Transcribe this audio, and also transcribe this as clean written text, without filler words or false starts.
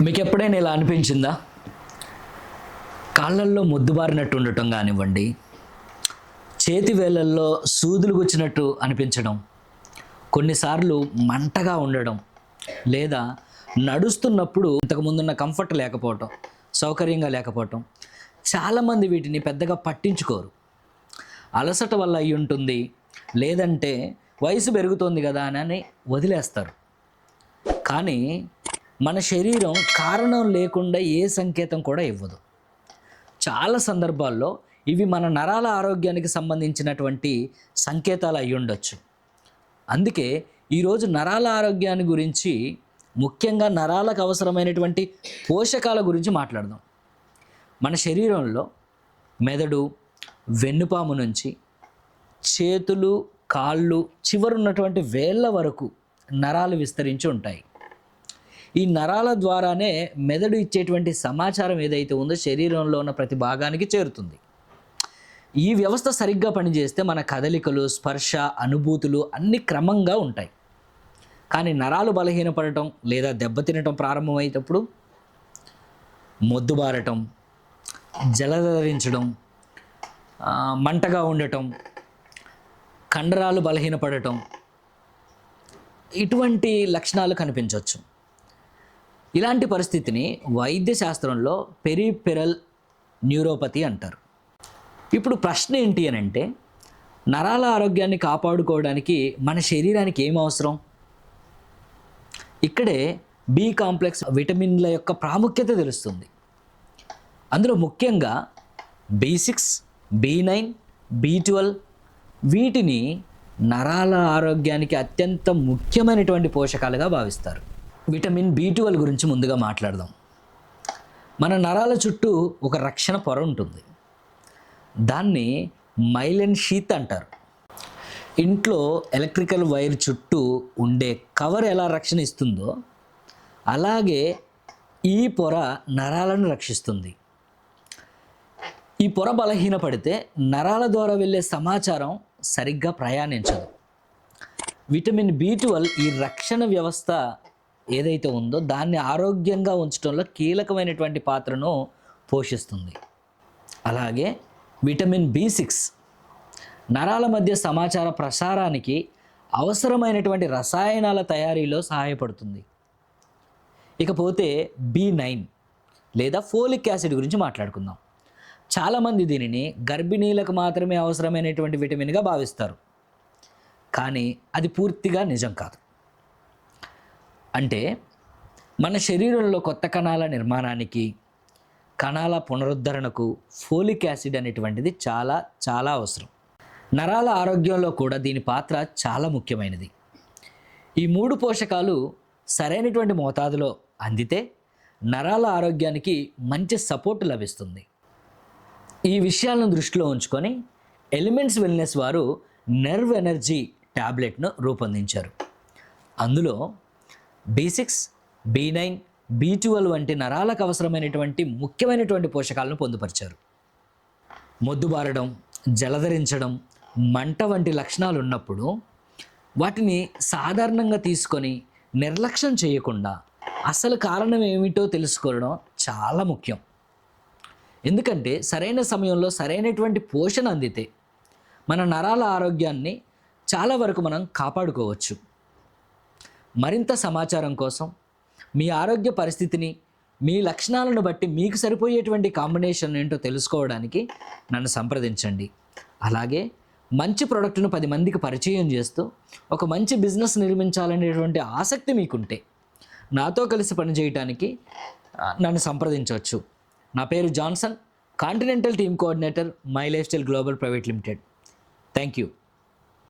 మీకు ఎప్పుడైనా ఇలా అనిపించిందా? కాళ్ళల్లో మొద్దుబారినట్టు ఉండటం కానివ్వండి, చేతి వేళ్ళల్లో సూదులు గుచ్చినట్టు అనిపించడం, కొన్నిసార్లు మంటగా ఉండడం, లేదా నడుస్తున్నప్పుడు ఇంతకుముందున్న కంఫర్ట్ లేకపోవటం, సౌకర్యంగా లేకపోవటం. చాలామంది వీటిని పెద్దగా పట్టించుకోరు. అలసట వల్ల అయి ఉంటుంది, లేదంటే వయసు పెరుగుతోంది కదా అని వదిలేస్తారు. కానీ మన శరీరం కారణం లేకుండా ఏ సంకేతం కూడా ఇవ్వదు. చాలా సందర్భాల్లో ఇవి మన నరాల ఆరోగ్యానికి సంబంధించినటువంటి సంకేతాలు అయి ఉండొచ్చు. అందుకే ఈరోజు నరాల ఆరోగ్యాన్ని గురించి, ముఖ్యంగా నరాలకు అవసరమైనటువంటి పోషకాల గురించి మాట్లాడదాం. మన శరీరంలో మెదడు, వెన్నుపాము నుంచి చేతులు, కాళ్ళు, చివరున్నటువంటి వేళ్ళ వరకు నరాలు విస్తరించి ఉంటాయి. ఈ నరాల ద్వారానే మెదడు ఇచ్చేటువంటి సమాచారం ఏదైతే ఉందో శరీరంలో ఉన్న ప్రతి భాగానికి చేరుతుంది. ఈ వ్యవస్థ సరిగ్గా పనిచేస్తే మన కదలికలు, స్పర్శ, అనుభూతులు అన్నీ క్రమంగా ఉంటాయి. కానీ నరాలు బలహీనపడటం లేదా దెబ్బతినటం ప్రారంభమయ్యేటప్పుడు మొద్దుబారటం, జలధరించడం, మంటగా ఉండటం, కండరాలు బలహీనపడటం, ఇటువంటి లక్షణాలు కనిపించవచ్చు. ఇలాంటి పరిస్థితిని వైద్య శాస్త్రంలో పెరిఫెరల్ న్యూరోపతి అంటారు. ఇప్పుడు ప్రశ్న ఏంటి అని అంటే, నరాల ఆరోగ్యాన్ని కాపాడుకోవడానికి మన శరీరానికి ఏం అవసరం? ఇక్కడే బి కాంప్లెక్స్ విటమిన్ల యొక్క ప్రాముఖ్యత తెలుస్తుంది. అందులో ముఖ్యంగా B6, B9, B12 వీటిని నరాల ఆరోగ్యానికి అత్యంత ముఖ్యమైనటువంటి పోషకాలుగా భావిస్తారు. విటమిన్ B12 గురించి ముందుగా మాట్లాడదాం. మన నరాల చుట్టూ ఒక రక్షణ పొర ఉంటుంది. దాన్ని మైలిన్ షీత్ అంటారు. ఇంట్లో ఎలక్ట్రికల్ వైర్ చుట్టూ ఉండే కవర్ ఎలా రక్షణ ఇస్తుందో, అలాగే ఈ పొర నరాలను రక్షిస్తుంది. ఈ పొర బలహీనపడితే నరాల ద్వారా వెళ్ళే సమాచారం సరిగ్గా ప్రయాణించదు. విటమిన్ B12 ఈ రక్షణ వ్యవస్థ ఏదైతే ఉందో దాన్ని ఆరోగ్యంగా ఉంచడంలో కీలకమైనటువంటి పాత్రను పోషిస్తుంది. అలాగే విటమిన్ B6 నరాల మధ్య సమాచార ప్రసారానికి అవసరమైనటువంటి రసాయనాల తయారీలో సహాయపడుతుంది. ఇకపోతే B9 లేదా ఫోలిక్ యాసిడ్ గురించి మాట్లాడుకుందాం. చాలామంది దీనిని గర్భిణీలకు మాత్రమే అవసరమైనటువంటి విటమిన్గా భావిస్తారు. కానీ అది పూర్తిగా నిజం కాదు. అంటే మన శరీరంలో కొత్త కణాల నిర్మాణానికి, కణాల పునరుద్ధరణకు ఫోలిక్ యాసిడ్ అనేటువంటిది చాలా చాలా అవసరం. నరాల ఆరోగ్యంలో కూడా దీని పాత్ర చాలా ముఖ్యమైనది. ఈ 3 పోషకాలు సరైనటువంటి మోతాదులో అందితే నరాల ఆరోగ్యానికి మంచి సపోర్ట్ లభిస్తుంది. ఈ విషయాలను దృష్టిలో ఉంచుకొని ఎలిమెంట్స్ వెల్నెస్ వారు నర్వ్ ఎనర్జీ ట్యాబ్లెట్ను రూపొందించారు. అందులో B6, B9, B12 వంటి నరాలకు అవసరమైనటువంటి ముఖ్యమైనటువంటి పోషకాలను పొందుపరిచారు. మొద్దుబారడం, జలధరించడం, మంట వంటి లక్షణాలు ఉన్నప్పుడు వాటిని సాధారణంగా తీసుకొని నిర్లక్ష్యం చేయకుండా అసలు కారణం ఏమిటో తెలుసుకోవడం చాలా ముఖ్యం. ఎందుకంటే సరైన సమయంలో సరైనటువంటి పోషణ అందితే మన నరాల ఆరోగ్యాన్ని చాలా వరకు మనం కాపాడుకోవచ్చు. మరింత సమాచారం కోసం మీ ఆరోగ్య పరిస్థితిని, మీ లక్షణాలను బట్టి మీకు సరిపోయేటువంటి కాంబినేషన్ ఏంటో తెలుసుకోవడానికి నన్ను సంప్రదించండి. అలాగే మంచి ప్రోడక్ట్ను 10 మందికి పరిచయం చేస్తూ ఒక మంచి బిజినెస్ నిర్మించాలనేటువంటి ఆసక్తి మీకుంటే నాతో కలిసి పనిచేయడానికి నన్ను సంప్రదించవచ్చు. నా పేరు Johnson, continental team coordinator, my life style global private limited. Thank you.